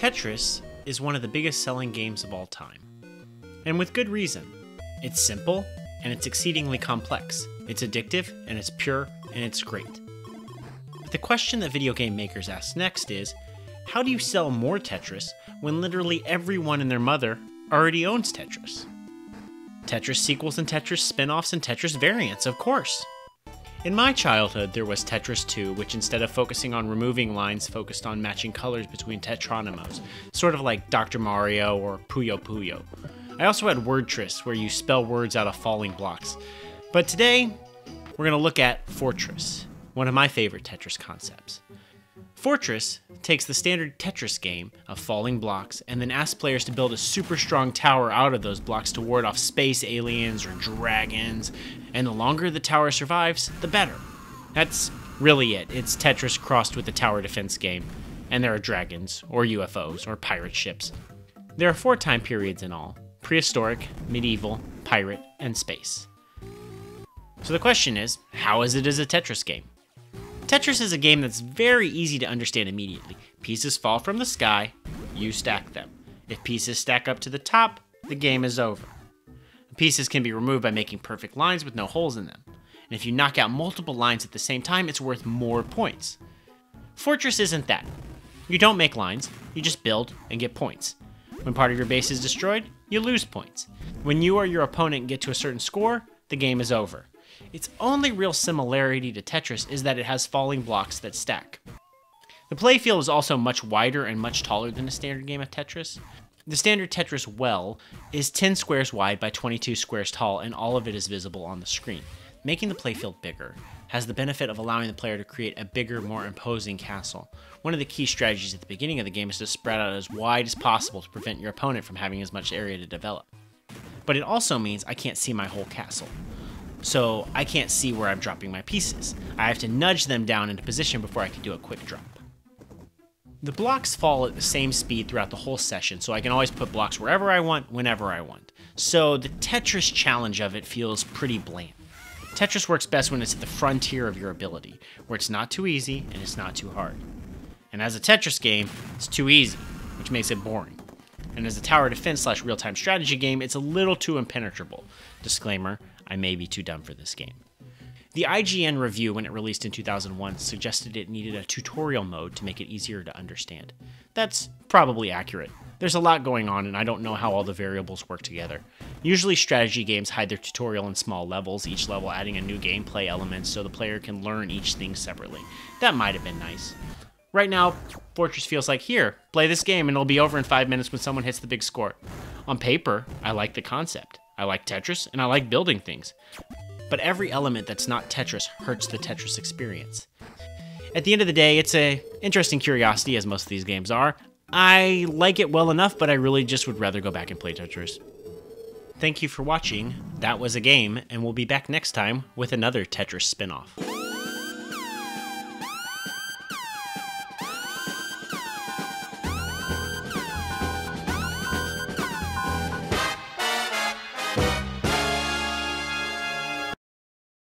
Tetris is one of the biggest selling games of all time. And with good reason. It's simple, and it's exceedingly complex. It's addictive, and it's pure, and it's great. But the question that video game makers ask next is, how do you sell more Tetris when literally everyone and their mother already owns Tetris? Tetris sequels and Tetris spin-offs and Tetris variants, of course. In my childhood, there was Tetris 2, which instead of focusing on removing lines, focused on matching colors between tetronymos, sort of like Dr. Mario or Puyo Puyo. I also had Wordtris, where you spell words out of falling blocks. But today, we're going to look at Fortress, one of my favorite Tetris concepts. Fortress takes the standard Tetris game of falling blocks and then asks players to build a super strong tower out of those blocks to ward off space aliens or dragons, and the longer the tower survives, the better. That's really it. It's Tetris crossed with a tower defense game, and there are dragons, or UFOs, or pirate ships. There are 4 time periods in all: prehistoric, medieval, pirate, and space. So the question is, how is it as a Tetris game? Tetris is a game that's very easy to understand immediately. Pieces fall from the sky, you stack them. If pieces stack up to the top, the game is over. Pieces can be removed by making perfect lines with no holes in them. And if you knock out multiple lines at the same time, it's worth more points. Fortress isn't that. You don't make lines, you just build and get points. When part of your base is destroyed, you lose points. When you or your opponent get to a certain score, the game is over. Its only real similarity to Tetris is that it has falling blocks that stack. The playfield is also much wider and much taller than a standard game of Tetris. The standard Tetris well is 10 squares wide by 22 squares tall, and all of it is visible on the screen. Making the playfield bigger has the benefit of allowing the player to create a bigger, more imposing castle. One of the key strategies at the beginning of the game is to spread out as wide as possible to prevent your opponent from having as much area to develop. But it also means I can't see my whole castle. So I can't see where I'm dropping my pieces. I have to nudge them down into position before I can do a quick drop. The blocks fall at the same speed throughout the whole session, so I can always put blocks wherever I want, whenever I want. So the Tetris challenge of it feels pretty bland. Tetris works best when it's at the frontier of your ability, where it's not too easy and it's not too hard. And as a Tetris game, it's too easy, which makes it boring. And as a tower defense / real-time strategy game, it's a little too impenetrable. Disclaimer, I may be too dumb for this game. The IGN review when it released in 2001 suggested it needed a tutorial mode to make it easier to understand. That's probably accurate. There's a lot going on and I don't know how all the variables work together. Usually strategy games hide their tutorial in small levels, each level adding a new gameplay element so the player can learn each thing separately. That might have been nice. Right now, Fortress feels like, here, play this game and it'll be over in 5 minutes when someone hits the big score. On paper, I like the concept. I like Tetris, and I like building things. But every element that's not Tetris hurts the Tetris experience. At the end of the day, it's an interesting curiosity, as most of these games are. I like it well enough, but I really just would rather go back and play Tetris. Thank you for watching. That was a game, and we'll be back next time with another Tetris spin-off.